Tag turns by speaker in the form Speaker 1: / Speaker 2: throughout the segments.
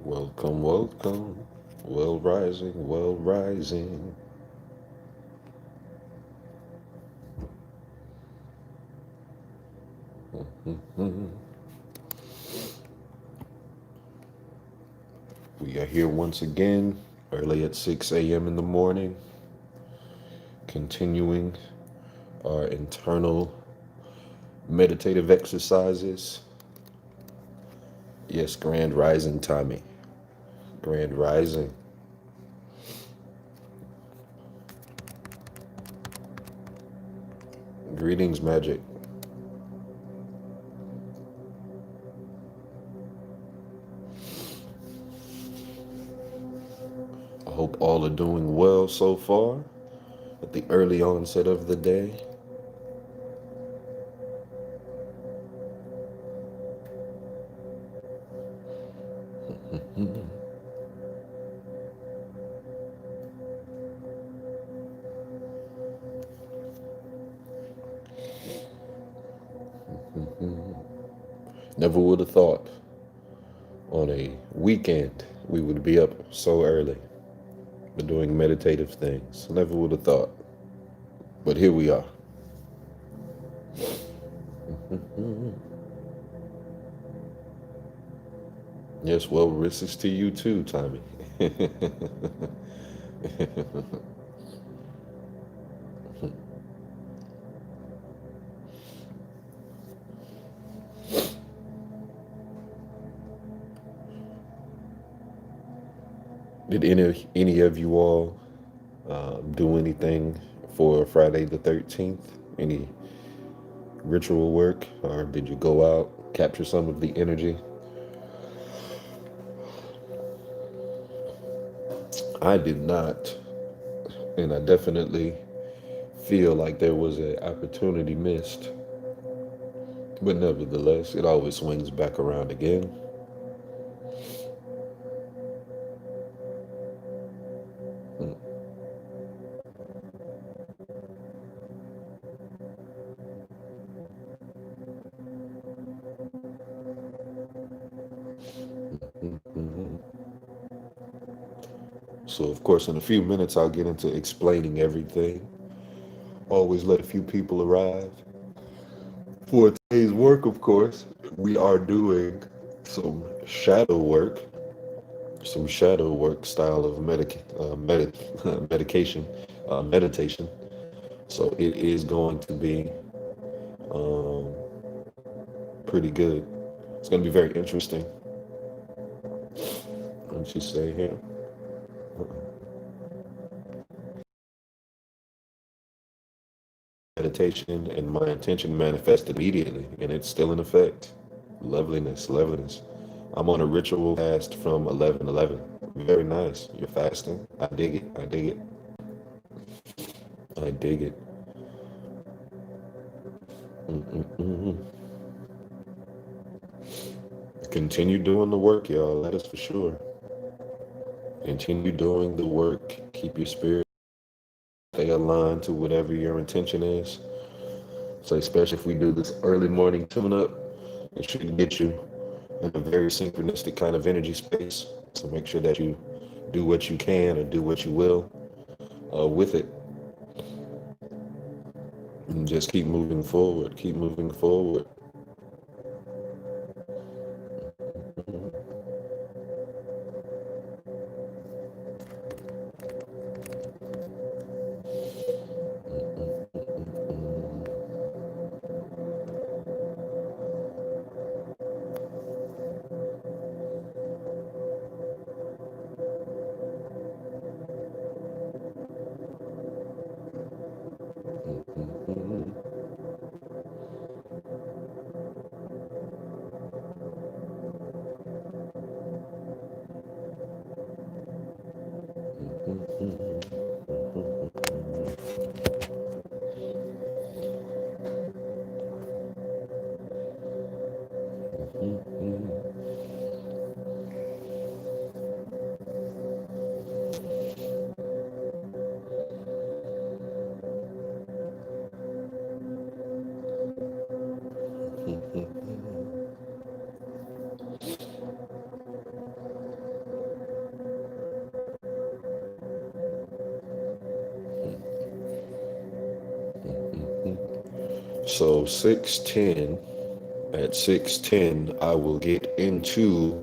Speaker 1: Welcome, welcome. Well rising, well rising. We are here once again, early at 6 a.m. in the morning, continuing our internal meditative exercises. Yes, Grand Rising, Tommy. Grand Rising. Greetings, Magic. I hope all are doing well so far at the early onset of the day. Never would have thought on a weekend we would be up so early, but doing meditative things. Never would have thought. But here we are. Yes, well, risks to you too, Tommy. Did any of you all do anything for Friday the 13th? Any ritual work, or did you go out, capture some of the energy? I did not, and I definitely feel like there was an opportunity missed. But nevertheless, it always swings back around again. So, of course, in a few minutes, I'll get into explaining everything. Always let a few people arrive. For today's work, of course, we are doing some shadow work, some shadow work style of medication, meditation. So it is going to be um, pretty good. It's going to be very interesting. What did she say here? Meditation, and my intention manifested immediately, and it's still in effect. Loveliness, loveliness. I'm on a ritual fast from 11:11. Very nice. You're fasting. I dig it. I dig it. I dig it. Mm-mm-mm. Continue doing the work, y'all. That is for sure. Continue doing the work. Keep your spirit, stay aligned to whatever your intention is. So especially if we do this early morning tune-up, it should get you in a very synchronistic kind of energy space. So make sure that you do what you can or do what you will with it. And just keep moving forward. Keep moving forward. So 6:10. At 6:10, I will get into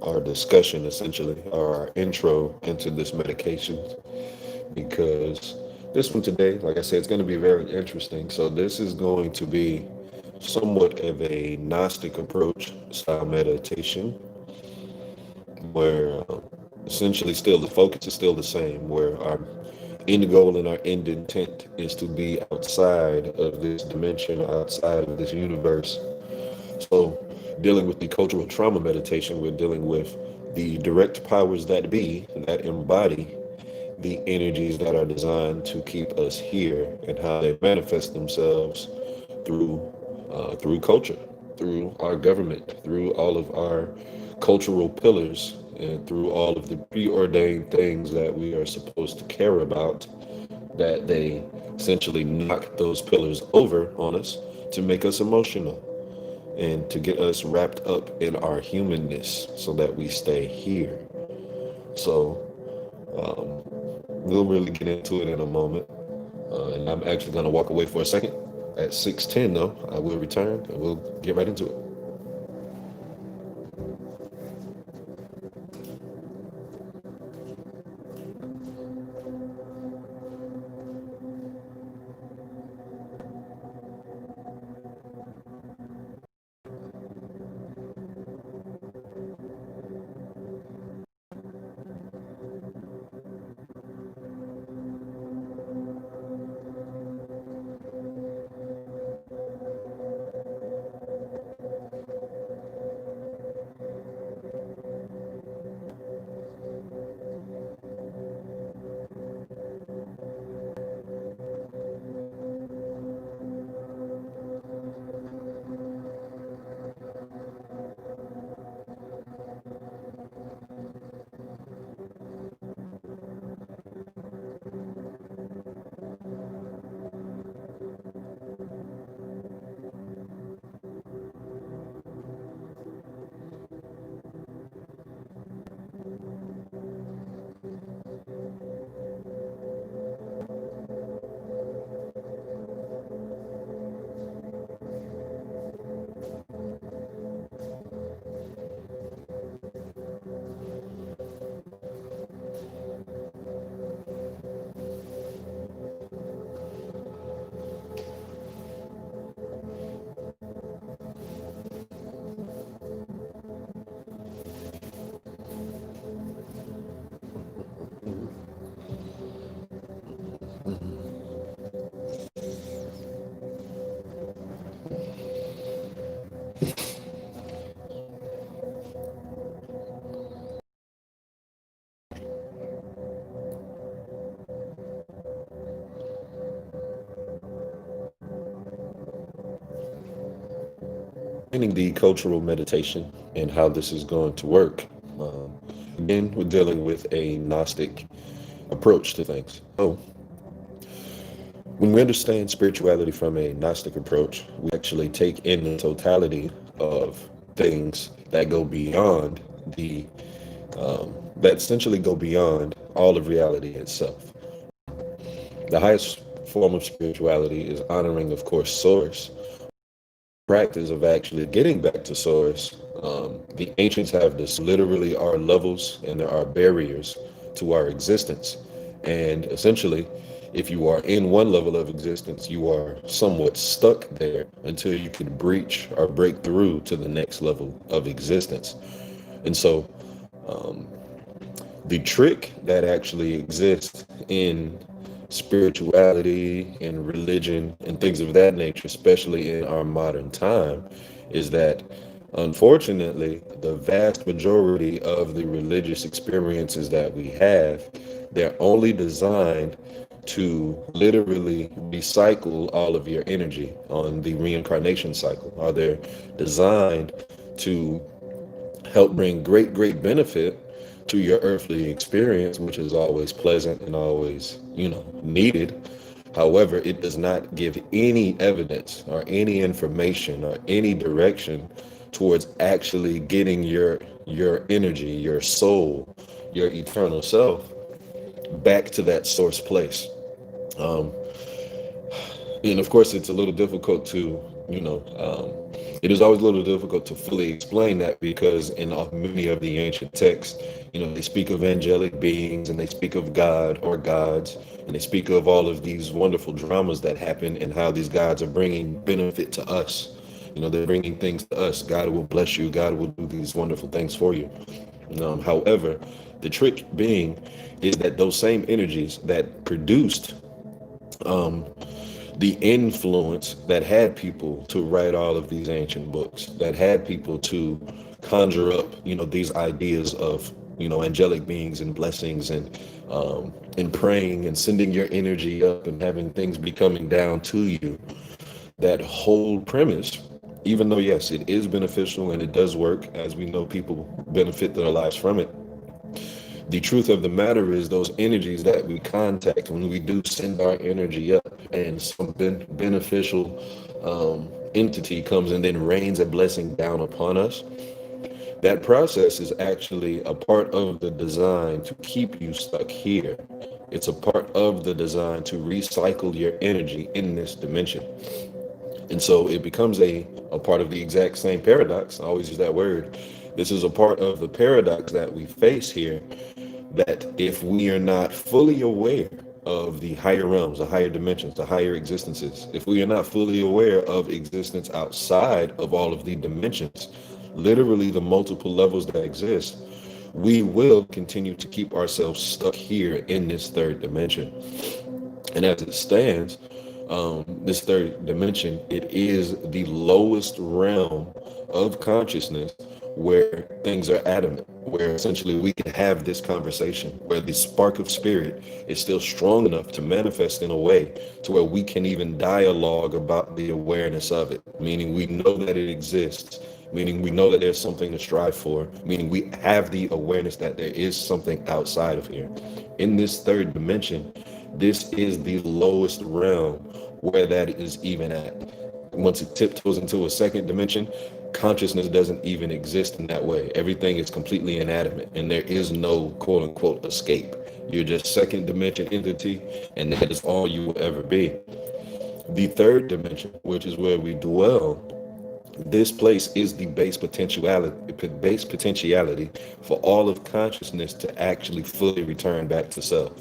Speaker 1: our discussion, essentially, or our intro into this medication, because this one today, like I said, it's going to be very interesting. So this is going to be somewhat of a Gnostic approach style meditation, where essentially still the focus is still the same, where our end goal and our end intent is to be outside of this dimension, outside of this universe. So, dealing with the cultural trauma meditation, we're dealing with the direct powers that be that embody the energies that are designed to keep us here, and how they manifest themselves through through culture, through our government, through all of our cultural pillars, and through all of the preordained things that we are supposed to care about, that they essentially knock those pillars over on us to make us emotional and to get us wrapped up in our humanness so that we stay here. So we'll really get into it in a moment. And I'm actually going to walk away for a second. At 6:10, though, I will return and we'll get right into it. Explaining the cultural meditation and how this is going to work. Um, Again, we're dealing with a Gnostic approach to things. So, when we understand spirituality from a Gnostic approach, we actually take in the totality of things that go beyond that essentially go beyond all of reality itself. The highest form of spirituality is honoring, of course, Source. Practice of actually getting back to Source. The ancients have this literally are levels and there are barriers to our existence. And essentially, if you are in one level of existence, you are somewhat stuck there until you can breach or break through to the next level of existence. And so, the trick that actually exists in spirituality and religion and things of that nature, especially in our modern time, is that unfortunately, the vast majority of the religious experiences that we have, they're only designed to literally recycle all of your energy on the reincarnation cycle, or they're designed to help bring great benefit to your earthly experience, which is always pleasant and always, needed. However, it does not give any evidence or any information or any direction towards actually getting your energy, your soul, your eternal self back to that source place. Um, and of course, it's a little difficult to, it is always a little difficult to fully explain that, because in many of the ancient texts, they speak of angelic beings and they speak of God or gods, and they speak of all of these wonderful dramas that happen and how these gods are bringing benefit to us. They're bringing things to us. God will bless you. God will do these wonderful things for you. However, the trick being is that those same energies that produced the influence that had people to write all of these ancient books, that had people to conjure up, these ideas of, angelic beings and blessings, and praying and sending your energy up and having things be coming down to you. That whole premise, even though yes, it is beneficial and it does work, as we know people benefit their lives from it, the truth of the matter is those energies that we contact when we do send our energy up, and some beneficial entity comes and then rains a blessing down upon us, that process is actually a part of the design to keep you stuck here. It's a part of the design to recycle your energy in this dimension. And so it becomes a part of the exact same paradox. I always use that word. This is a part of the paradox that we face here, that if we are not fully aware of the higher realms, the higher dimensions, the higher existences, if we are not fully aware of existence outside of all of the dimensions, literally the multiple levels that exist, we will continue to keep ourselves stuck here in this third dimension. And as it stands, this third dimension, it is the lowest realm of consciousness, where things are adamant, where essentially we can have this conversation, where the spark of spirit is still strong enough to manifest in a way to where we can even dialogue about the awareness of it, meaning we know that it exists, meaning we know that there's something to strive for, meaning we have the awareness that there is something outside of here. In this third dimension, this is the lowest realm where that is even at. Once it tiptoes into a second dimension, consciousness doesn't even exist in that way. Everything is completely inanimate, and there is no quote unquote escape. You're just second dimension entity, and that is all you will ever be. The third dimension, which is where we dwell, this place is the base potentiality for all of consciousness to actually fully return back to self.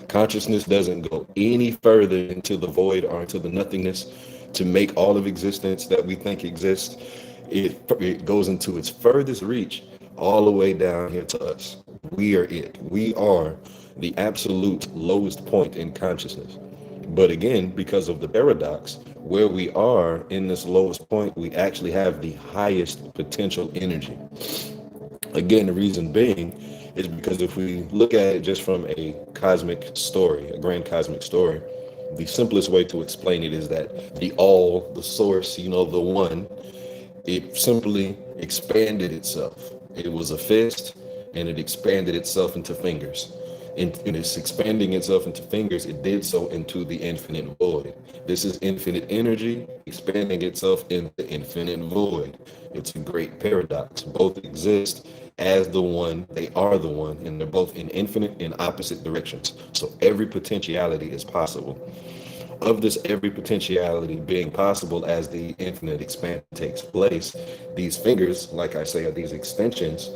Speaker 1: Consciousness doesn't go any further into the void or into the nothingness to make all of existence that we think exists. It goes into its furthest reach, all the way down here to us. We are it. We are the absolute lowest point in consciousness. But again, because of the paradox, where we are in this lowest point, we actually have the highest potential energy. Again, the reason being is because if we look at it just from a cosmic story, a grand cosmic story, the simplest way to explain it is that the all, the source, the one, it simply expanded itself. It was a fist, and it expanded itself into fingers. In its expanding itself into fingers, it did so into the infinite void. This is infinite energy expanding itself into infinite void. It's a great paradox. Both exist as the one, they are the one, and they're both in infinite and opposite directions. So every potentiality is possible. Of this every potentiality being possible as the infinite expansion takes place, these fingers, like I say, are these extensions.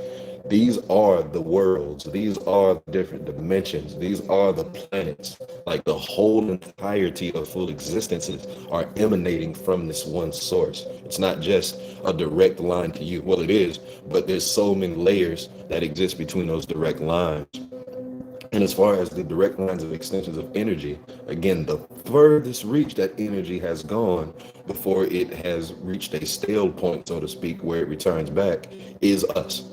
Speaker 1: These are the worlds. These are the different dimensions. These are the planets. Like the whole entirety of full existences are emanating from this one source. It's not just a direct line to you. Well, it is, but there's so many layers that exist between those direct lines. And as far as the direct lines of extensions of energy, again, the furthest reach that energy has gone before it has reached a stale point, so to speak, where it returns back, is us.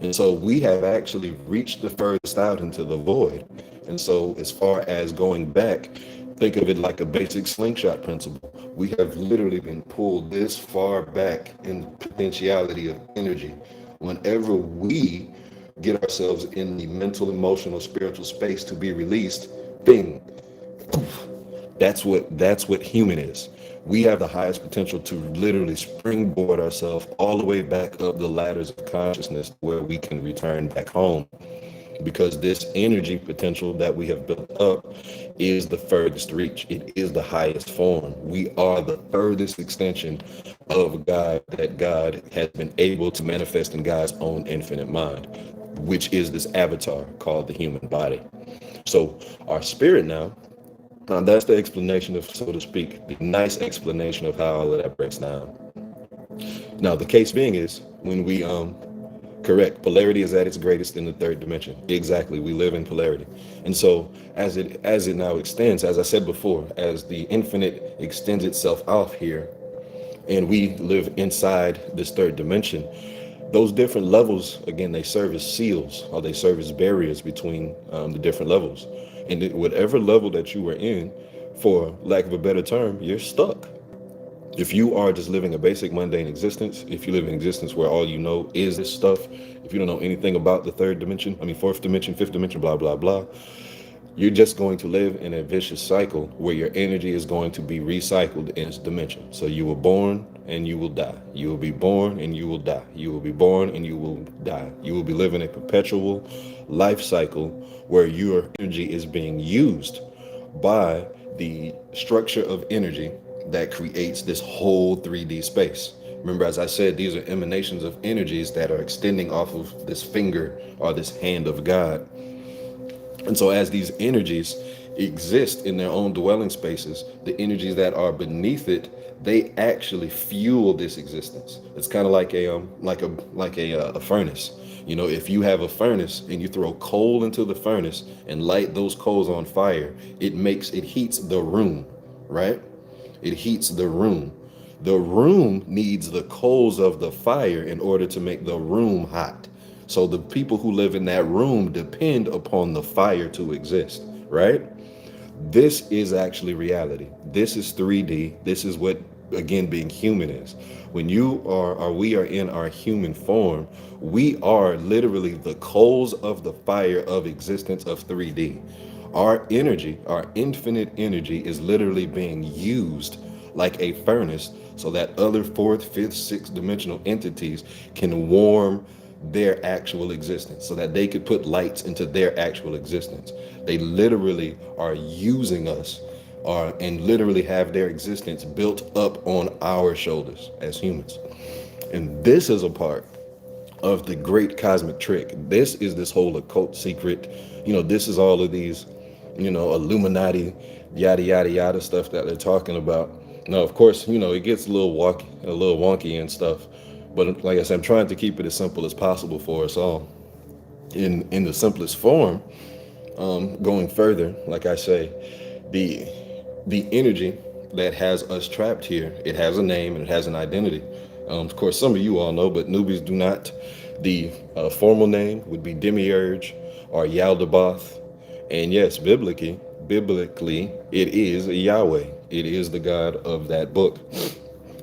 Speaker 1: And so we have actually reached the furthest out into the void. And so, as far as going back, think of it like a basic slingshot principle. We have literally been pulled this far back in potentiality of energy. Whenever we get ourselves in the mental, emotional, spiritual space to be released, bing, that's what human is. We have the highest potential to literally springboard ourselves all the way back up the ladders of consciousness where we can return back home, because this energy potential that we have built up is the furthest reach. It is the highest form. We are the furthest extension of God that God has been able to manifest in God's own infinite mind, which is this avatar called the human body. So our spirit now, that's the explanation of, so to speak, the nice explanation of how all of that breaks down. Now, the case being is when we correct, polarity is at its greatest in the third dimension. Exactly, we live in polarity. And so as it now extends, as I said before, as the infinite extends itself off here, and we live inside this third dimension, those different levels, again, they serve as seals, or they serve as barriers between the different levels. And whatever level that you were in, for lack of a better term, you're stuck. If you are just living a basic mundane existence, if you live an existence where all you know is this stuff, if you don't know anything about the third dimension, fourth dimension, fifth dimension, blah, blah, blah, you're just going to live in a vicious cycle where your energy is going to be recycled in its dimension. So you were born and you will die. You will be born and you will die. You will be born and you will die. You will be living a perpetual life cycle where your energy is being used by the structure of energy that creates this whole 3D space. Remember, as I said, these are emanations of energies that are extending off of this finger or this hand of God. And so as these energies exist in their own dwelling spaces, the energies that are beneath it, they actually fuel this existence. It's kind of like a furnace. If you have a furnace and you throw coal into the furnace and light those coals on fire, it heats the room, right? It heats the room. The room needs the coals of the fire in order to make the room hot. So the people who live in that room depend upon the fire to exist, right? This is actually reality. This is 3D. This is what, again, being human is. When we are in our human form, we are literally the coals of the fire of existence of 3D. Our energy, our infinite energy, is literally being used like a furnace so that other fourth, fifth, sixth dimensional entities can warm their actual existence, so that they could put lights into their actual existence. They literally are using us, and literally have their existence built up on our shoulders as humans. And this is a part of the great cosmic trick. This is this whole occult secret. This is all of these, Illuminati, yada, yada, yada stuff that they're talking about. Now, of course, it gets a little wonky and stuff. But like I said, I'm trying to keep it as simple as possible for us all. In the simplest form, going further, like I say, the energy that has us trapped here, it has a name and it has an identity. Of course, some of you all know, but newbies do not. The formal name would be Demiurge or Yaldabaoth. And yes, biblically, it is Yahweh. It is the God of that book.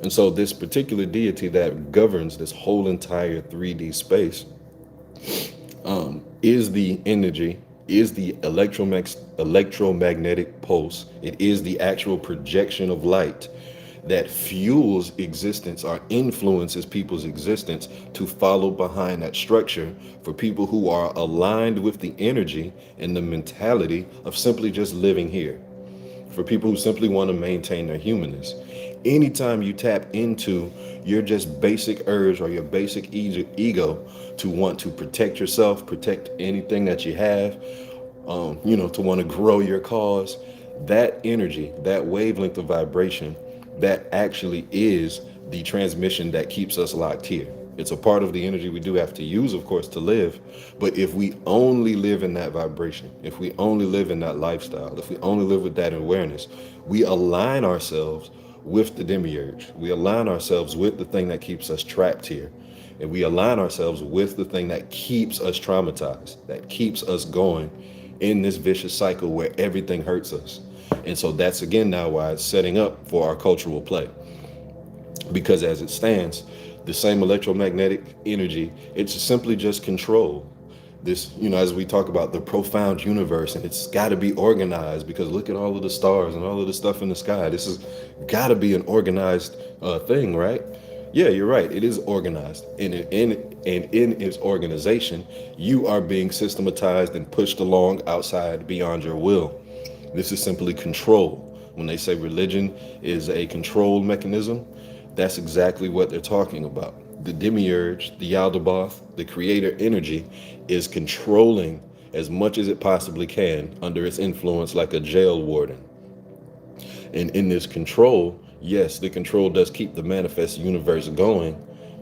Speaker 1: And so this particular deity that governs this whole entire 3D space is the energy, is the electromagnetic pulse. It is the actual projection of light that fuels existence or influences people's existence to follow behind that structure for people who are aligned with the energy and the mentality of simply just living here. For people who simply want to maintain their humanness. Anytime you tap into your just basic urge or your basic ego to want to protect yourself, protect anything that you have, to want to grow your cause, that energy, that wavelength of vibration, that actually is the transmission that keeps us locked here. It's a part of the energy we do have to use, of course, to live. But if we only live in that vibration, if we only live in that lifestyle, if we only live with that awareness, we align ourselves with the demiurge. We align ourselves with the thing that keeps us trapped here. And we align ourselves with the thing that keeps us traumatized, that keeps us going in this vicious cycle where everything hurts us. And so that's again now why it's setting up for our cultural play. Because as it stands, the same electromagnetic energy, it's simply just control. This, as we talk about the profound universe, and it's got to be organized because look at all of the stars and all of the stuff in the sky. This has got to be an organized thing, right? Yeah, you're right. It is organized. And in its organization, you are being systematized and pushed along outside beyond your will. This is simply control. When they say religion is a control mechanism, that's exactly what they're talking about. The demiurge, the Yaldabaoth, the creator energy is controlling as much as it possibly can under its influence like a jail warden. And in this control, yes, the control does keep the manifest universe going.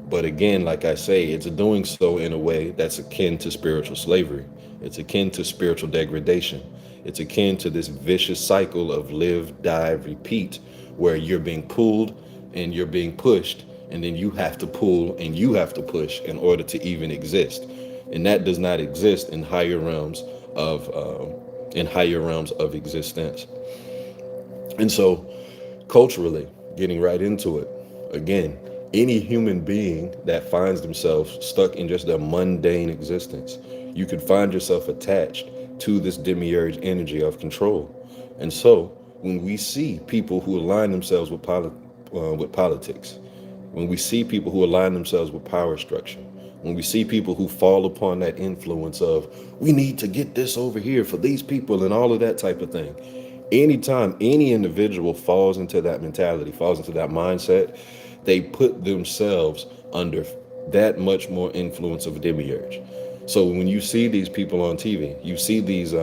Speaker 1: But again, like I say, it's doing so in a way that's akin to spiritual slavery. It's akin to spiritual degradation. It's akin to this vicious cycle of live, die, repeat, where you're being pulled and you're being pushed, and then you have to pull and you have to push in order to even exist. And that does not exist in higher realms of existence. And so, culturally, getting right into it, again, any human being that finds themselves stuck in just a mundane existence, you could find yourself attached to this demiurge energy of control. And so, when we see people who align themselves with politics, when we see people who align themselves with power structure, when we see people who fall upon that influence of, we need to get this over here for these people and all of that type of thing. Anytime any individual falls into that mentality, falls into that mindset, they put themselves under that much more influence of demiurge. So when you see these people on TV, you see these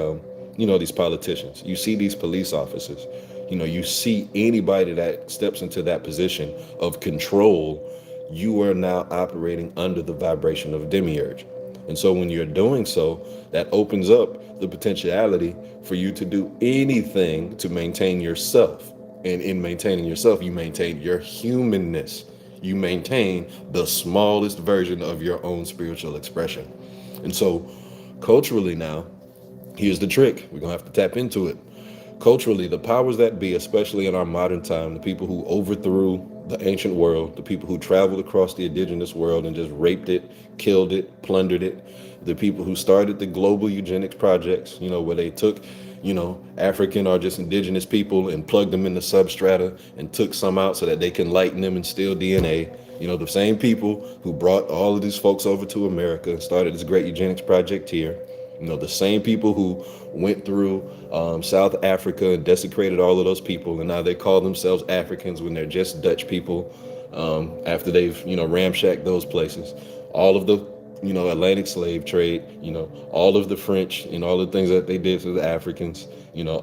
Speaker 1: politicians, you see these police officers, you see anybody that steps into that position of control, you are now operating under the vibration of demiurge. And so when you're doing so, that opens up the potentiality for you to do anything to maintain yourself. And in maintaining yourself, you maintain your humanness. You maintain the smallest version of your own spiritual expression. And so culturally now, here's the trick. We're going to have to tap into it. Culturally, the powers that be, especially in our modern time, the people who overthrew the ancient world, the people who traveled across the indigenous world and just raped it, killed it, plundered it, the people who started the global eugenics projects, where they took, African or just indigenous people and plugged them in the substrata and took some out so that they can lighten them and steal DNA. The same people who brought all of these folks over to America and started this great eugenics project here. The same people who went through South Africa and desecrated all of those people, and now they call themselves Africans when they're just Dutch people after they've, ramshacked those places. All of the, Atlantic slave trade, all of the French and all the things that they did to the Africans,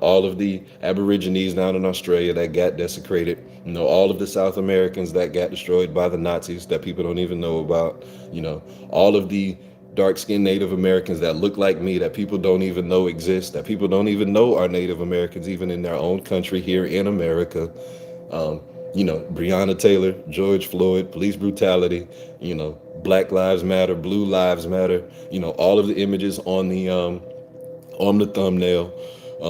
Speaker 1: all of the Aborigines down in Australia that got desecrated, all of the South Americans that got destroyed by the Nazis that people don't even know about, all of the dark-skinned Native Americans that look like me that people don't even know exist, that people don't even know are Native Americans, even in their own country here in America. Breonna Taylor, George Floyd, police brutality, Black Lives Matter, Blue Lives Matter, all of the images on the thumbnail.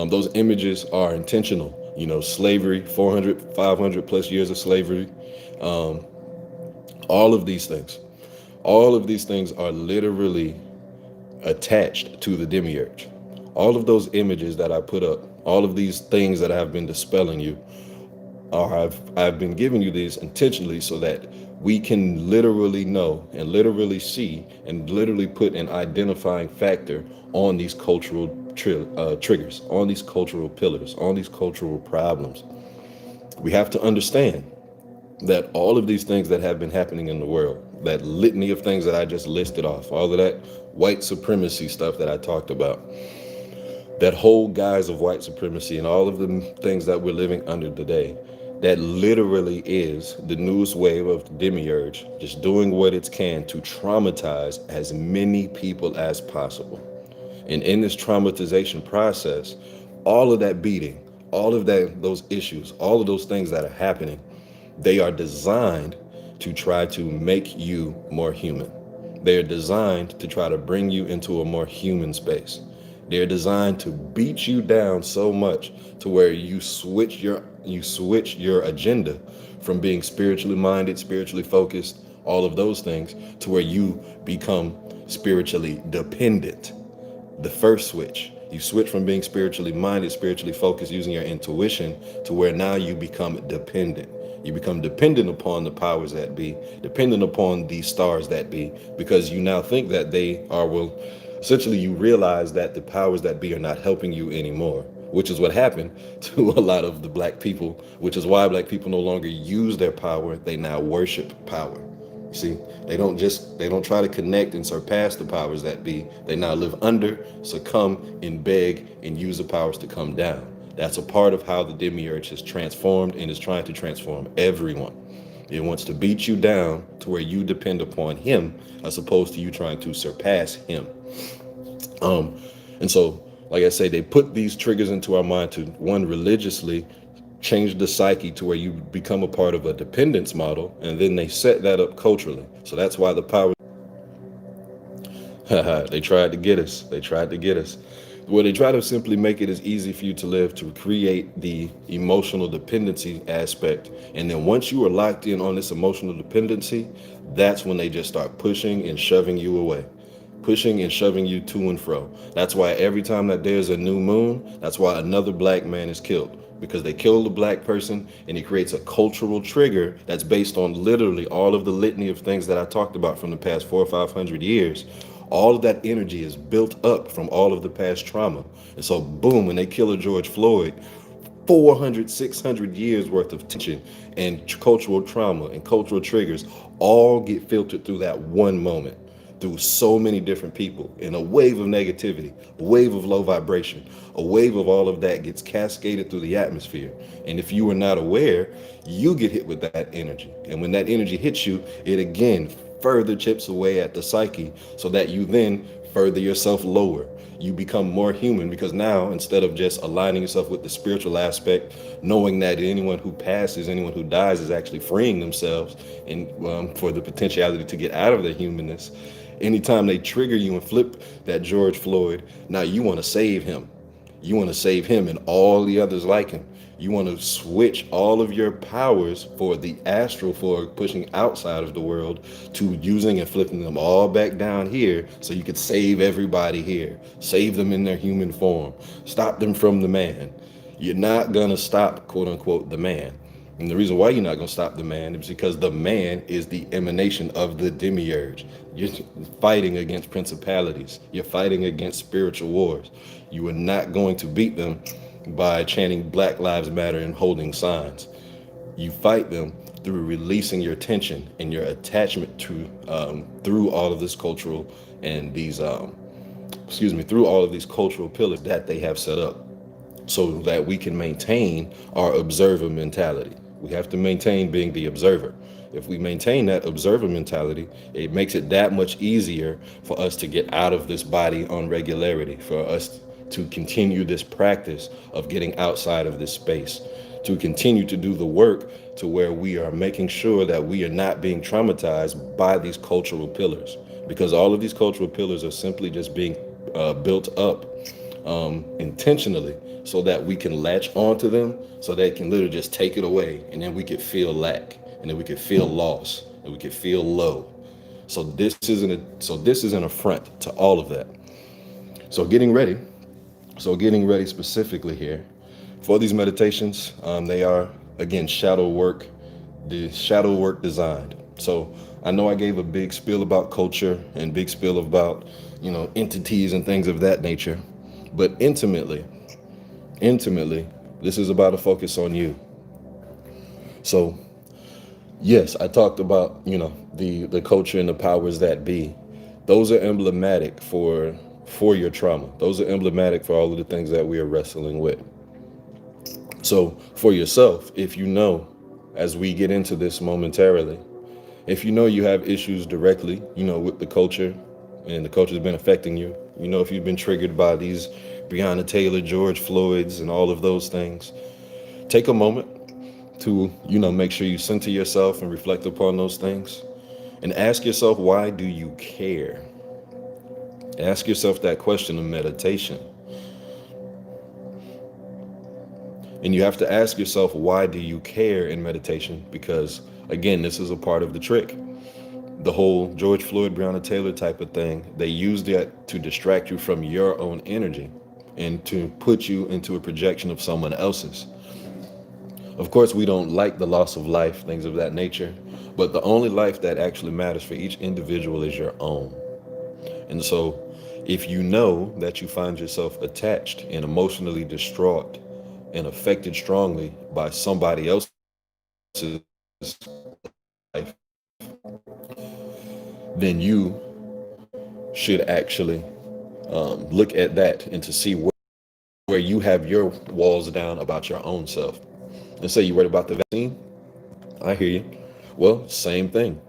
Speaker 1: Those images are intentional. Slavery, 400, 500 plus years of slavery, all of these things. All of these things are literally attached to the demiurge. All of those images that I put up, all of these things that I have been dispelling you, I've been giving you these intentionally so that we can literally know and literally see and literally put an identifying factor on these cultural triggers, on these cultural pillars, on these cultural problems. We have to understand that all of these things that have been happening in the world, that litany of things that I just listed off, all of that white supremacy stuff that I talked about, that whole guise of white supremacy and all of the things that we're living under today, that literally is the newest wave of the demiurge, just doing what it can to traumatize as many people as possible. And in this traumatization process, all of that beating, all of those issues, all of those things that are happening, They are designed to try to make you more human. They're designed to try to bring you into a more human space. They're designed to beat you down so much to where you switch your agenda from being spiritually minded, spiritually focused, all of those things, to where you become spiritually dependent. The first switch. You switch from being spiritually minded, spiritually focused, using your intuition, to where now you become dependent. You become dependent upon the powers that be, dependent upon the stars that be, because you now think that they are, well, essentially you realize that the powers that be are not helping you anymore, which is what happened to a lot of the black people, which is why black people no longer use their power. They now worship power. See, they don't try to connect and surpass the powers that be. They now live under, succumb, and beg and use the powers to come down. That's a part of how the demiurge has transformed and is trying to transform everyone. It wants to beat you down to where you depend upon him as opposed to you trying to surpass him. And so, like I say, they put these triggers into our mind to, one, religiously change the psyche to where you become a part of a dependence model, and then they set that up culturally. So that's why the power they tried to get us. They tried to get us. Well, they try to simply make it as easy for you to live, to create the emotional dependency aspect. And then once you are locked in on this emotional dependency, that's when they just start pushing and shoving you away, pushing and shoving you to and fro. That's why every time that there's a new moon, that's why another black man is killed, because they kill the black person and it creates a cultural trigger that's based on literally all of the litany of things that I talked about from the past 400 or 500 years. All of that energy is built up from all of the past trauma. And so, boom, when they kill a George Floyd, 400, 600 years worth of tension and cultural trauma and cultural triggers all get filtered through that one moment, through so many different people, in a wave of negativity, a wave of low vibration, a wave of all of that gets cascaded through the atmosphere. And if you are not aware, you get hit with that energy. And when that energy hits you, it again further chips away at the psyche, so that you then further yourself lower. You become more human, because now, instead of just aligning yourself with the spiritual aspect, knowing that anyone who passes, anyone who dies is actually freeing themselves and for the potentiality to get out of their humanness, anytime they trigger you and flip that George Floyd, now you want to save him. You want to save him and all the others like him. You want to switch all of your powers for the astral, for pushing outside of the world, to using and flipping them all back down here so you could save everybody here. Save them in their human form. Stop them from the man. You're not going to stop, quote unquote, the man. And the reason why you're not going to stop the man is because the man is the emanation of the demiurge. You're fighting against principalities. You're fighting against spiritual wars. You are not going to beat them by chanting Black Lives Matter and holding signs. You fight them through releasing your tension and your attachment to through all of this cultural and these through all of these cultural pillars that they have set up, so that we can maintain our observer mentality. We have to maintain being the observer. If we maintain that observer mentality, it makes it that much easier for us to get out of this body on regularity, for us to continue this practice of getting outside of this space, to continue to do the work to where we are making sure that we are not being traumatized by these cultural pillars, because all of these cultural pillars are simply just being built up intentionally, so that we can latch onto them, so they can literally just take it away, and then we could feel lack, and then we could feel loss, and we could feel low. So this is an affront to all of that. So getting ready specifically here for these meditations, they are, again, shadow work designed. So I know I gave a big spiel about culture and big spiel about, entities and things of that nature, but intimately, this is about a focus on you. So yes, I talked about, the culture and the powers that be. Those are emblematic for your trauma. Those are emblematic for all of the things that we are wrestling with. So for yourself, if you know, as we get into this momentarily, if you know you have issues directly, with the culture, and the culture has been affecting you, if you've been triggered by these Breonna Taylor, George Floyds, and all of those things, take a moment to, make sure you center yourself and reflect upon those things. And ask yourself, why do you care? Ask yourself that question in meditation. And you have to ask yourself, why do you care in meditation? Because, again, this is a part of the trick. The whole George Floyd, Breonna Taylor type of thing, they use that to distract you from your own energy and to put you into a projection of someone else's. Of course, we don't like the loss of life, things of that nature, but the only life that actually matters for each individual is your own. And so, if you know that you find yourself attached and emotionally distraught and affected strongly by somebody else's life, then you should actually look at that and to see where you have your walls down about your own self. And say you worried about the vaccine. I hear you. Well, same thing.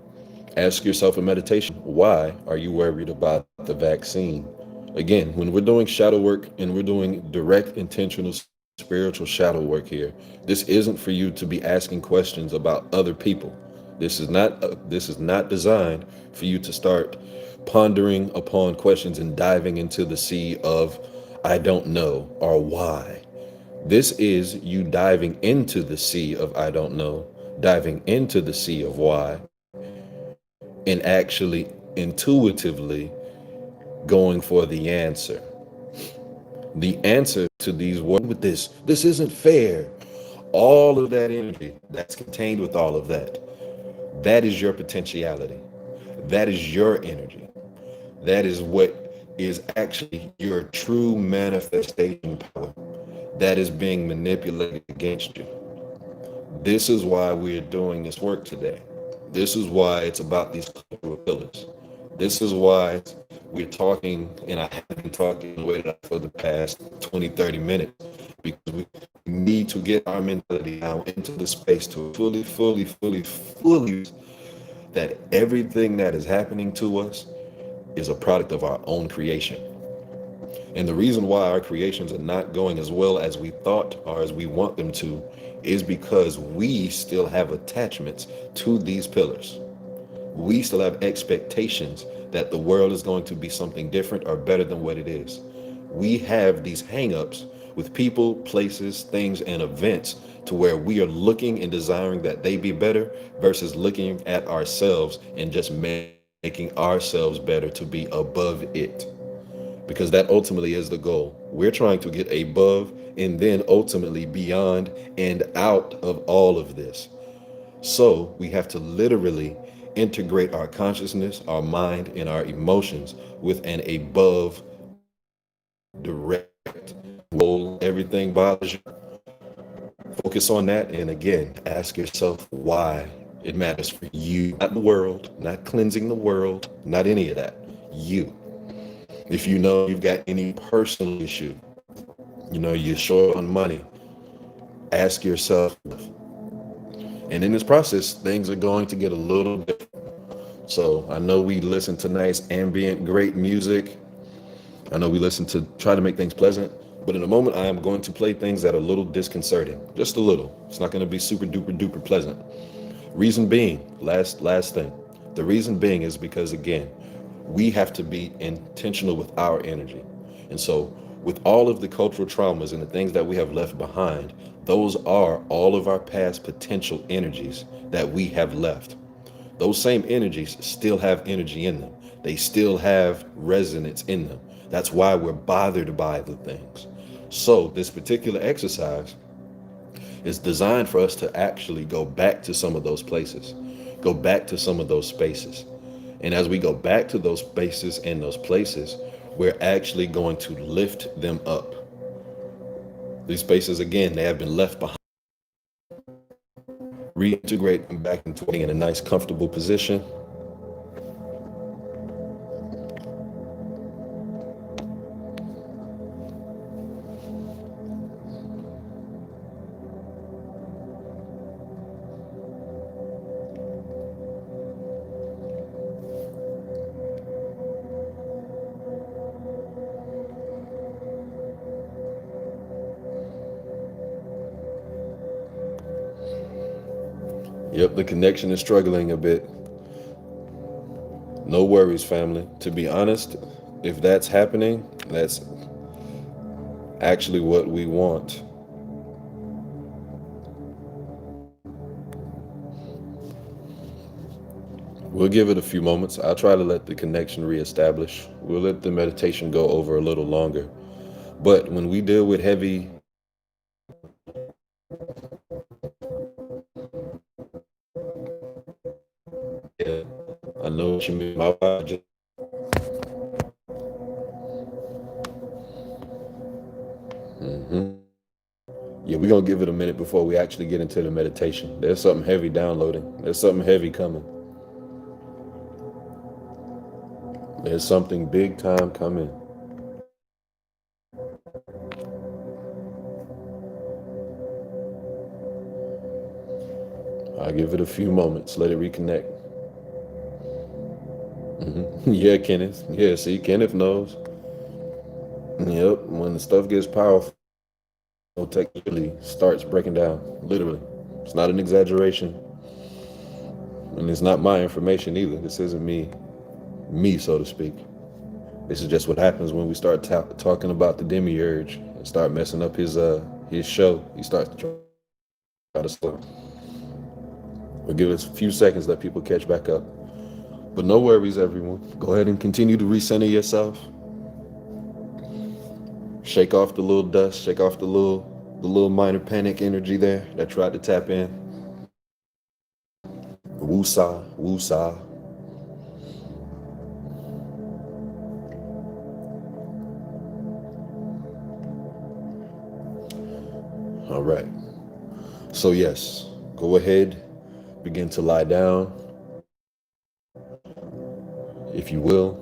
Speaker 1: Ask yourself in meditation, why are you worried about the vaccine? Again, when we're doing shadow work and we're doing direct, intentional, spiritual shadow work here, this isn't for you to be asking questions about other people. This is not designed for you to start pondering upon questions and diving into the sea of I don't know or why. This is you diving into the sea of I don't know, diving into the sea of why, and actually intuitively going for the answer. The answer to these words with this isn't fair. All of that energy that's contained with all of that, that is your potentiality. That is your energy. That is what is actually your true manifestation power that is being manipulated against you. This is why we're doing this work today. This is why it's about these cultural pillars. This is why we're talking, and I have been talking with it for the past 20, 30 minutes, because we need to get our mentality now into the space to fully that everything that is happening to us is a product of our own creation. And the reason why our creations are not going as well as we thought or as we want them to is because we still have attachments to these pillars. We still have expectations that the world is going to be something different or better than what it is. We have these hangups with people, places, things, and events to where we are looking and desiring that they be better versus looking at ourselves and just making ourselves better to be above it, because that ultimately is the goal. We're trying to get above and then ultimately beyond and out of all of this. So we have to literally integrate our consciousness, our mind, and our emotions with an above direct goal. Everything bothers you. Focus on that. And again, ask yourself why it matters for you, not the world, not cleansing the world, not any of that. You. If you know you've got any personal issue, you're short on money, ask yourself. And in this process, things are going to get a little different. So I know we listen to nice ambient, great music. I know we listen to try to make things pleasant. But in a moment, I am going to play things that are a little disconcerting, just a little. It's not going to be super duper duper pleasant. Reason being, last thing. The reason being is because, again, we have to be intentional with our energy. And so with all of the cultural traumas and the things that we have left behind, those are all of our past potential energies that we have left. Those same energies still have energy in them. They still have resonance in them. That's why we're bothered by the things. So this particular exercise is designed for us to actually go back to some of those places, go back to some of those spaces. And as we go back to those spaces and those places, we're actually going to lift them up. These spaces, again, they have been left behind. Reintegrate them back into being in a nice, comfortable position. Yep, the connection is struggling a bit. No worries, family. To be honest, if that's happening, that's actually what we want. We'll give it a few moments. I'll try to let the connection reestablish. We'll let the meditation go over a little longer. But when we deal with heavy, yeah, I know what you mean. My wife just, hmm yeah, we're gonna give it a minute before we actually get into the meditation. There's something heavy downloading. There's something heavy coming. There's something big time coming. I'll give it a few moments. Let it reconnect. Yeah, Kenneth. Yeah, see, Kenneth knows. Yep, when the stuff gets powerful, technically starts breaking down. Literally. It's not an exaggeration. And it's not my information either. This isn't me, so to speak. This is just what happens when we start talking about the demiurge and start messing up his show. He starts to try to slow. We'll give it a few seconds, let people catch back up. But no worries, everyone. Go ahead and continue to recenter yourself. Shake off the little dust, shake off the little minor panic energy there that tried to tap in. Woo-sa, woo-sa. All right. So yes, go ahead, begin to lie down. If you will,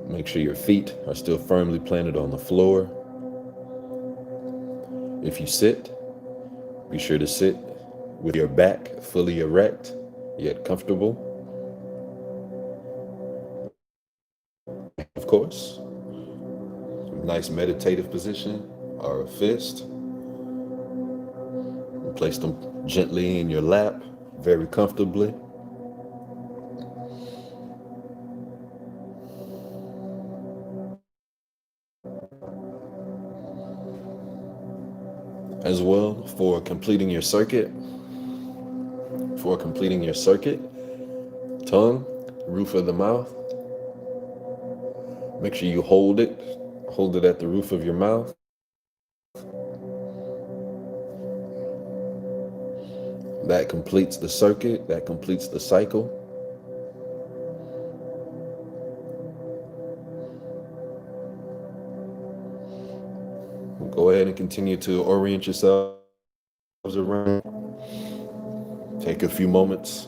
Speaker 1: make sure your feet are still firmly planted on the floor. If you sit, be sure to sit with your back fully erect, yet comfortable. Of course, nice meditative position or a fist. Place them gently in your lap, very comfortably. As well, for completing your circuit, tongue, roof of the mouth. Make sure you hold it at the roof of your mouth. That completes the circuit, that completes the cycle. Go ahead and continue to orient yourselves around. Take a few moments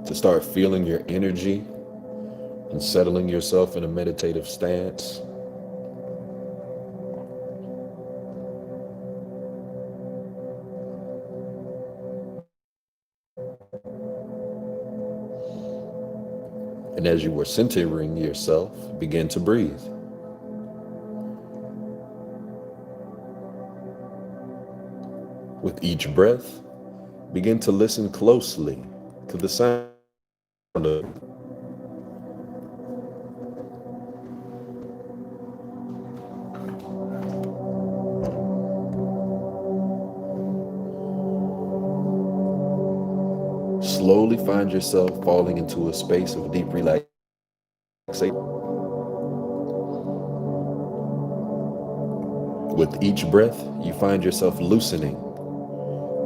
Speaker 1: to start feeling your energy and settling yourself in a meditative stance. And as you are centering yourself, begin to breathe. With each breath, begin to listen closely to the sound of. Slowly find yourself falling into a space of deep relaxation. With each breath, you find yourself loosening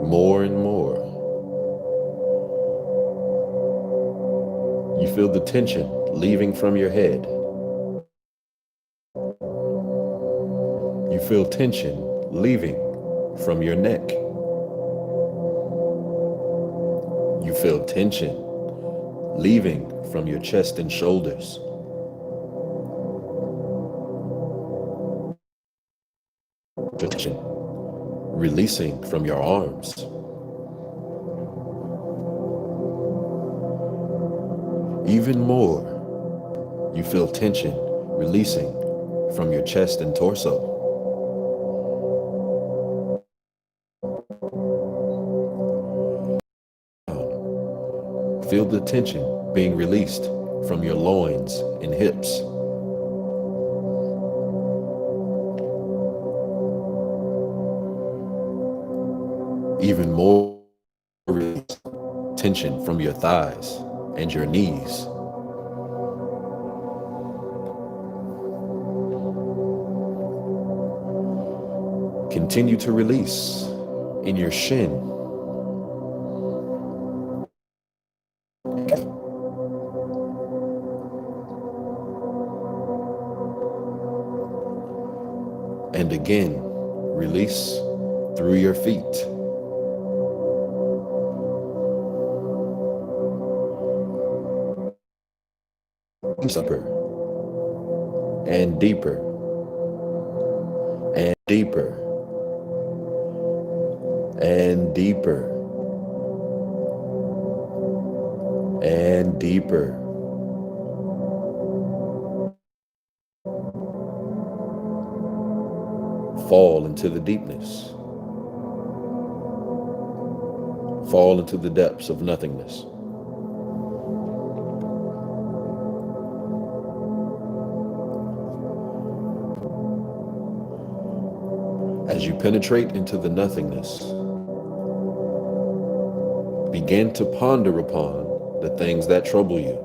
Speaker 1: more and more. You feel the tension leaving from your head. You feel tension leaving from your neck. You feel tension leaving from your chest and shoulders. Tension releasing from your arms. Even more, you feel tension releasing from your chest and torso. Feel the tension being released from your loins and hips. Even more release tension from your thighs and your knees. Continue to release in your shin. And again, release through your feet. Deeper and deeper and deeper and deeper and deeper. Fall into the deepness. Fall into the depths of nothingness. As you penetrate into the nothingness, begin to ponder upon the things that trouble you.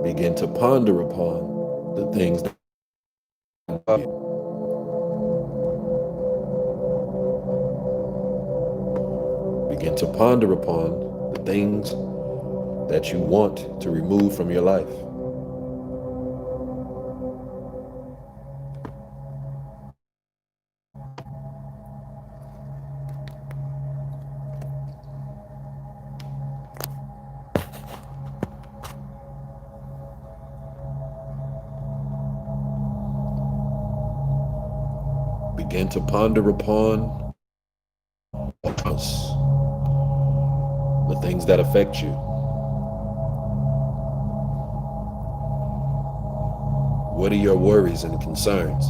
Speaker 1: Begin to ponder upon the things that bother you. Begin to ponder upon the things that you want to remove from your life. Begin to ponder upon the things that affect you. What are your worries and concerns?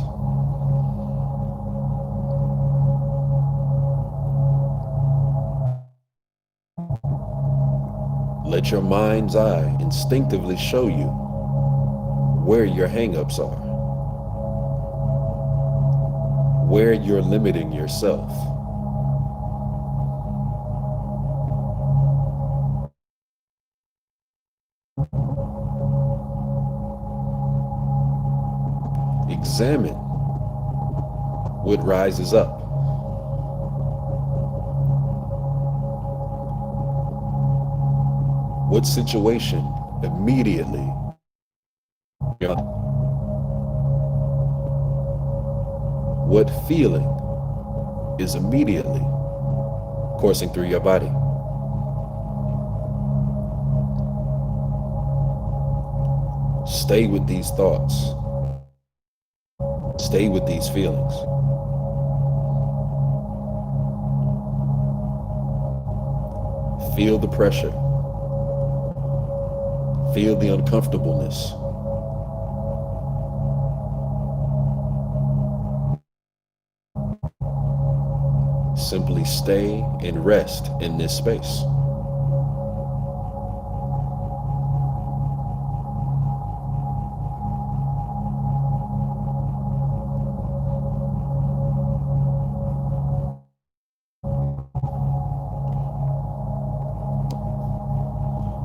Speaker 1: Let your mind's eye instinctively show you where your hang-ups are, where you're limiting yourself. Examine what rises up. What situation immediately? What feeling is immediately coursing through your body? Stay with these thoughts. Stay with these feelings. Feel the pressure. Feel the uncomfortableness. Simply stay and rest in this space.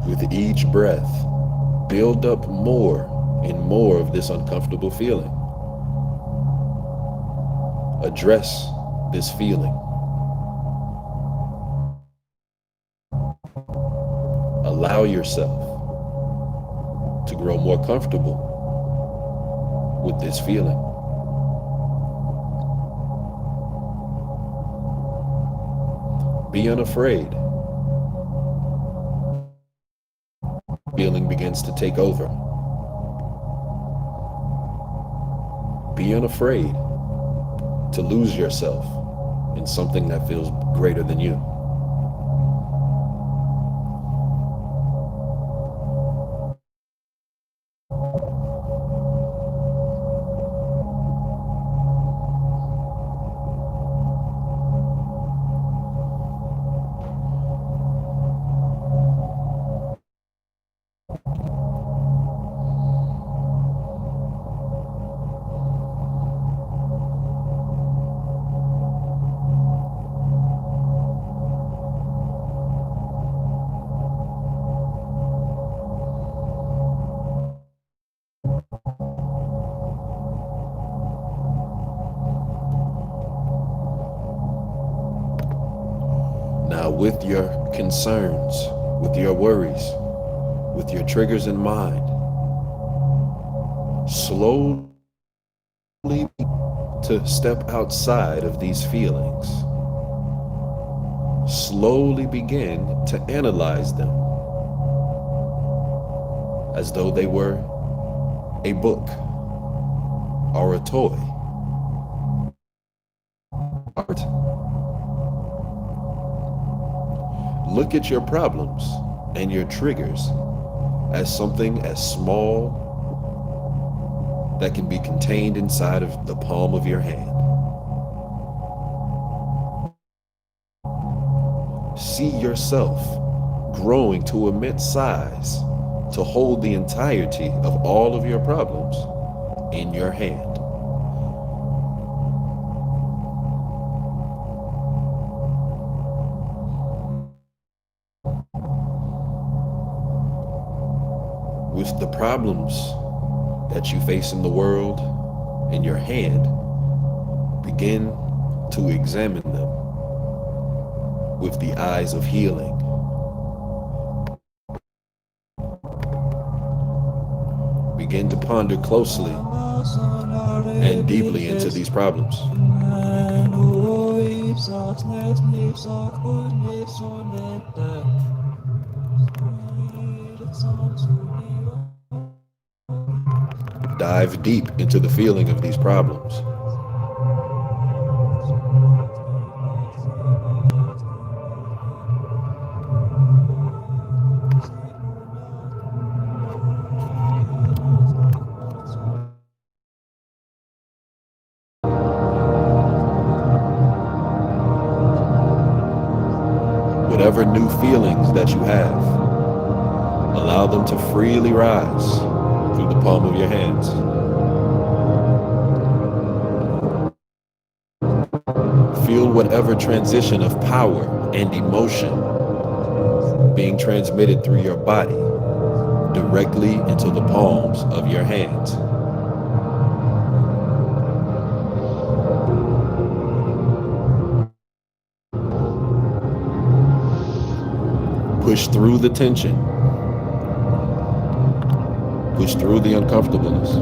Speaker 1: With each breath, build up more and more of this uncomfortable feeling. Address this feeling. Allow yourself to grow more comfortable with this feeling. Be unafraid. Feeling begins to take over. Be unafraid to lose yourself in something that feels greater than you. with your concerns, with your worries, with your triggers in mind, slowly to step outside of these feelings. Slowly begin to analyze them as though they were a book or a toy. Art. Look at your problems and your triggers as something as small that can be contained inside of the palm of your hand. See yourself growing to immense size to hold the entirety of all of your problems in your hand. With the problems that you face in the world in your hand, begin to examine them with the eyes of healing. Begin to ponder closely and deeply into these problems. Dive deep into the feeling of these problems. Whatever new feelings that you have, allow them to freely rise through the palm of your hands. Feel whatever transition of power and emotion being transmitted through your body directly into the palms of your hands. Push through the tension. Push through the uncomfortableness.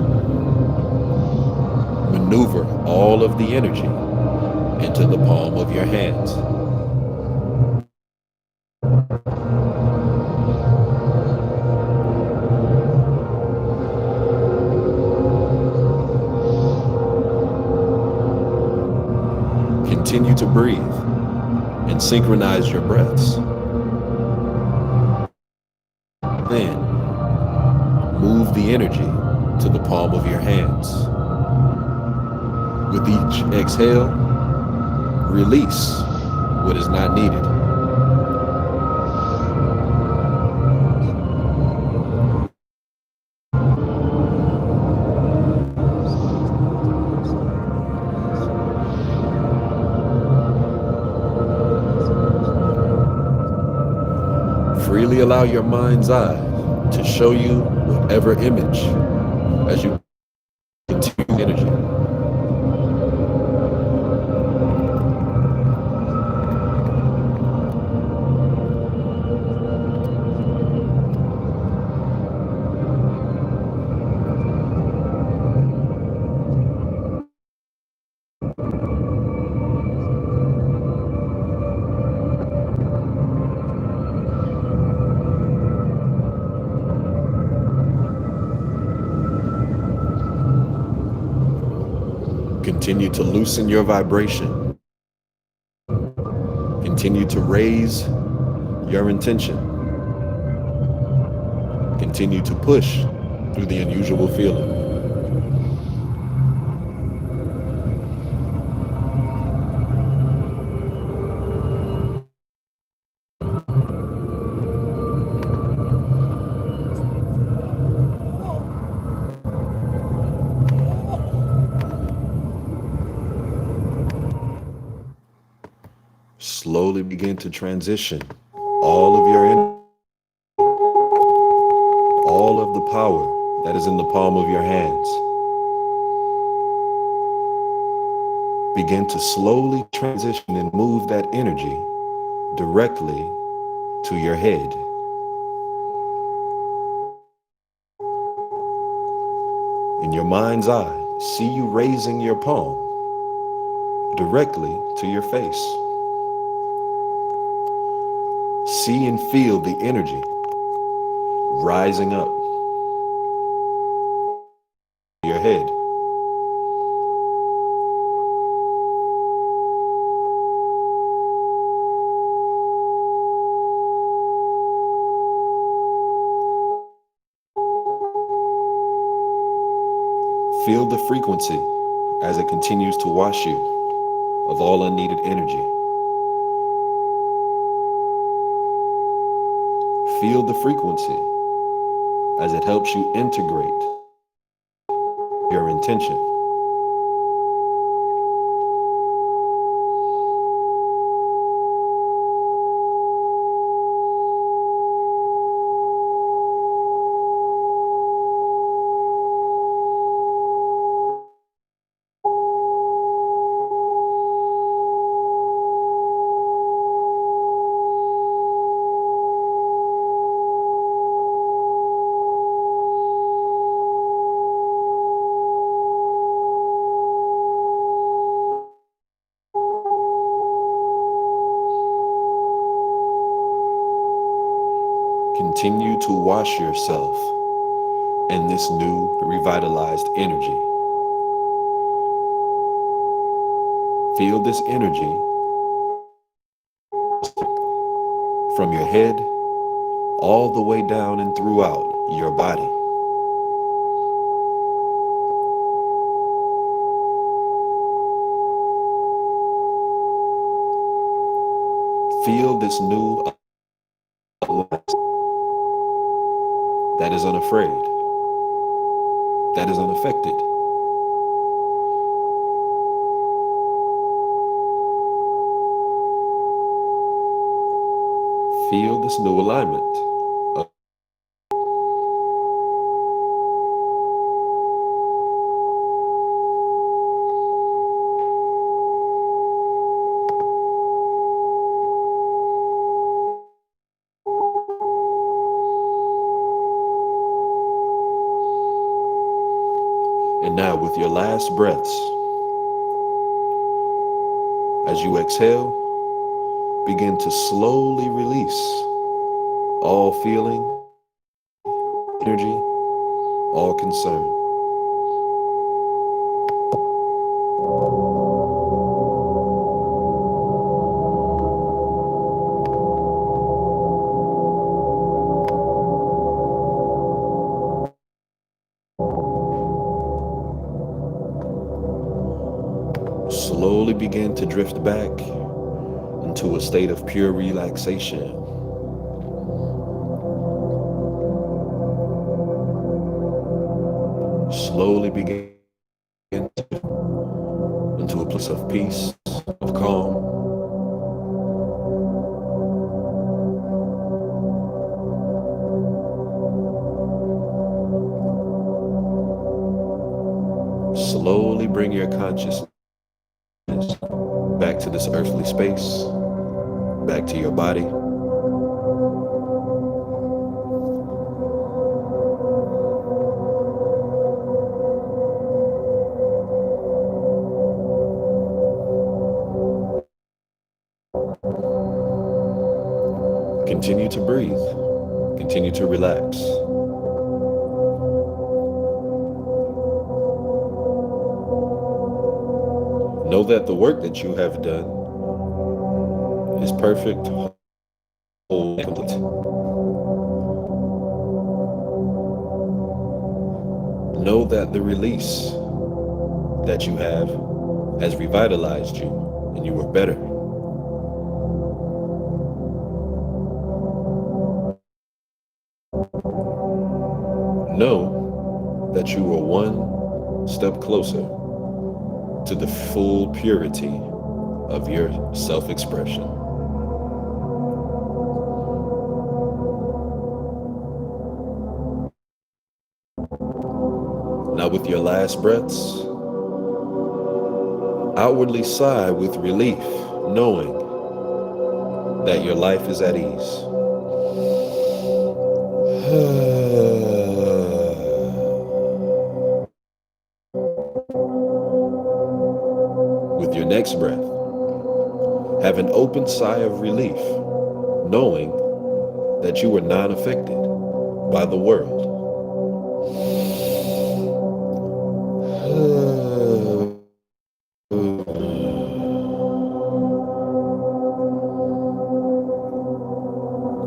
Speaker 1: Maneuver all of the energy into the palm of your hands. Continue to breathe and synchronize your breaths. Then, move the energy to the palm of your hands. With each exhale, release what is not needed. Freely allow your mind's eye to show you whatever image as you continue energy. Continue to loosen your vibration. Continue to raise your intention. Continue to push through the unusual feeling. Slowly begin to transition all of your energy, all of the power that is in the palm of your hands. Begin to slowly transition and move that energy directly to your head. In your mind's eye, see you raising your palm directly to your face. See and feel the energy rising up your head. Feel the frequency as it continues to wash you of all unneeded energy. Feel the frequency as it helps you integrate your intention. Continue to wash yourself in this new revitalized energy. Feel this energy from your head all the way down and throughout your body. Feel this new that is unafraid, that is unaffected. Feel this new alignment. And now with your last breaths, as you exhale, begin to slowly release all feeling, energy, all concern. Slowly begin to drift back into a state of pure relaxation. Slowly begin into a place of peace, of calm. Slowly bring your consciousness back to this earthly space, back to your body. Continue to breathe. Continue to relax. Know that the work that you have done is perfect, whole, and complete. Know that the release that you have has revitalized you and you are better. Know that you are one step closer to the full purity of your self-expression. Now with your last breaths, outwardly sigh with relief, knowing that your life is at ease. With your next breath, have an open sigh of relief, knowing that you are not affected by the world.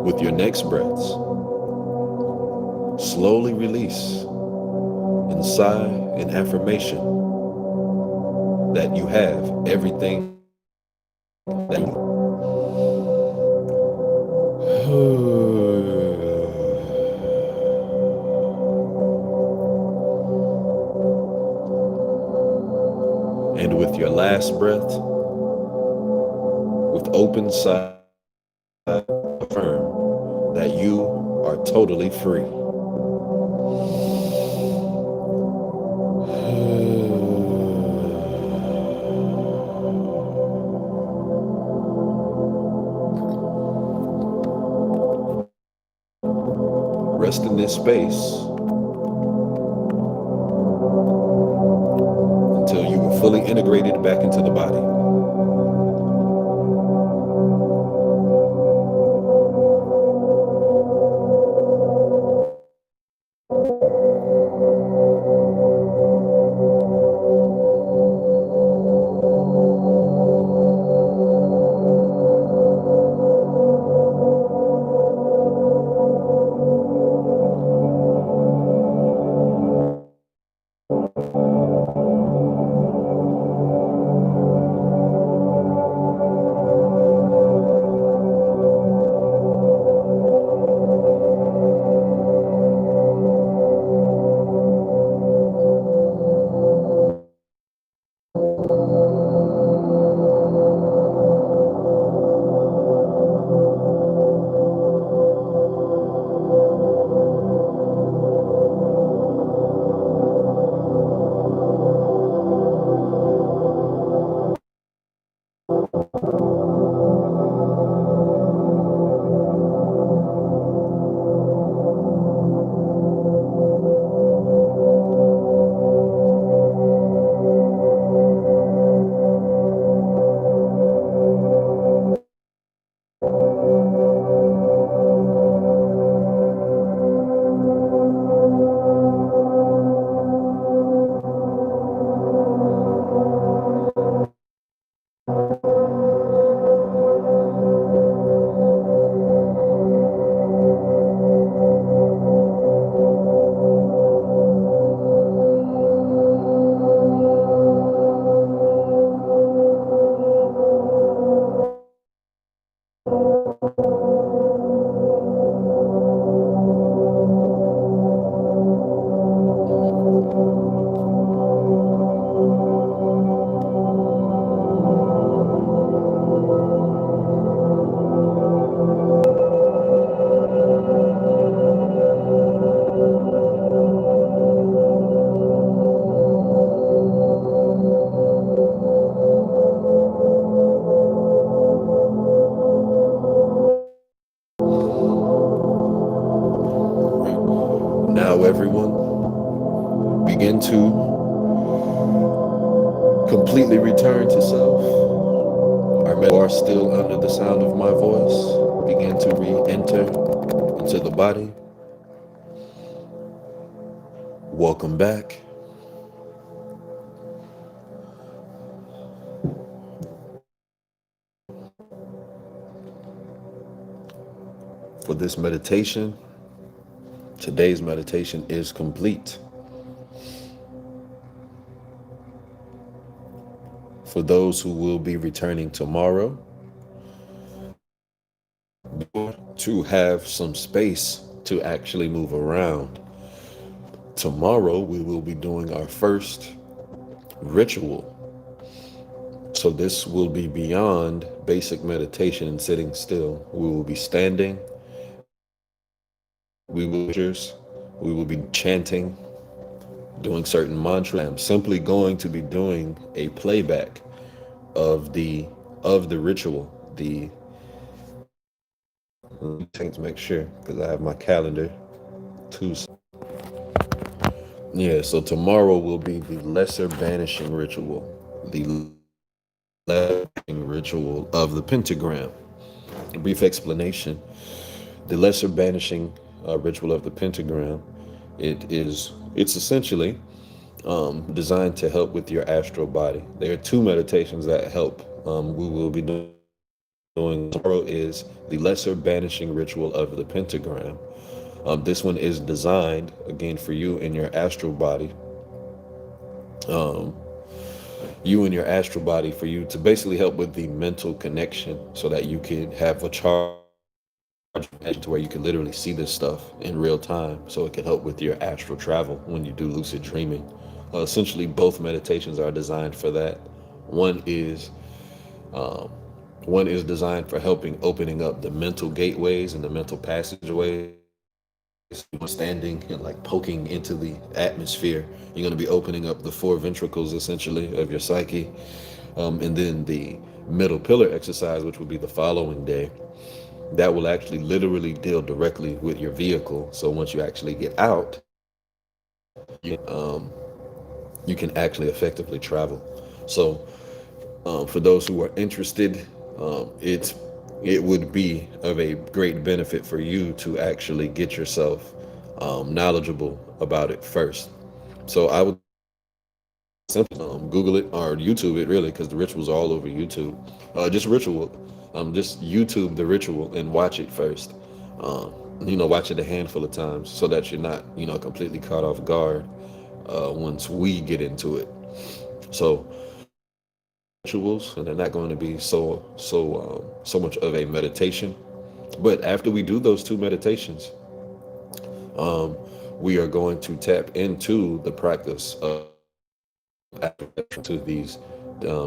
Speaker 1: With your next breaths, slowly release and sigh an affirmation that you have everything that you And with your last breath, with open sigh, affirm that you are totally free. Rest in this space until you are fully integrated back into the body. Now everyone, begin to completely return to self. Our men are still under the sound of my voice. Begin to re-enter into the body. Welcome back. For this meditation, today's meditation is complete. For those who will be returning tomorrow, to have some space to actually move around. Tomorrow, we will be doing our first ritual. So this will be beyond basic meditation and sitting still. We will be standing. We will be chanting, doing certain mantras. I'm simply going to be doing a playback of the ritual, the Let me check to make sure because I have my calendar too. Yeah, so tomorrow will be the lesser banishing ritual. The lesser banishing ritual of the pentagram. A brief explanation. The lesser banishing ritual of the pentagram. It's essentially designed to help with your astral body. There are two meditations that help. We will be doing tomorrow is the lesser banishing ritual of the pentagram. This one is designed again for you in your astral body. You and your astral body for you to basically help with the mental connection so that you can have a charge to where you can literally see this stuff in real time so it can help with your astral travel when you do lucid dreaming. Essentially both meditations are designed for that. One is um, one is designed for helping opening up the mental gateways and the mental passageways. Standing and like poking into the atmosphere, you're going to be opening up the four ventricles essentially of your psyche. And then the middle pillar exercise, which will be the following day, that will actually literally deal directly with your vehicle. So once you actually get out, you can actually effectively travel. So for those who are interested, it would be of a great benefit for you to actually get yourself knowledgeable about it first. So I would simply Google it or YouTube it really, because the rituals are all over YouTube. Just ritual, just YouTube the ritual and watch it first. Watch it a handful of times so that you're not, completely caught off guard once we get into it. So rituals, and they're not going to be so much of a meditation. But after we do those two meditations, um, we are going to tap into the practice of to these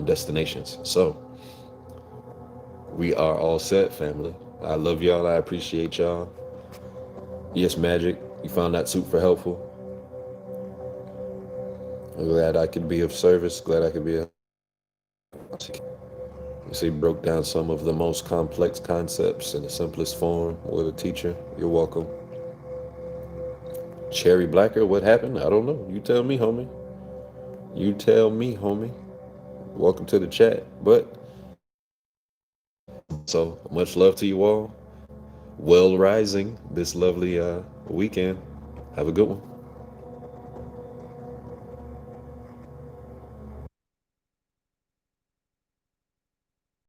Speaker 1: destinations. So we are all set, family. I love y'all. I appreciate y'all. Yes, Magic, you found that super helpful. I'm glad I could be of service. Glad I could be. You see, broke down some of the most complex concepts in the simplest form with a teacher. You're welcome. Cherry Blacker, what happened? I don't know. You tell me, homie. You tell me, homie. Welcome to the chat. But so much love to you all. Well rising this lovely weekend. Have a good one.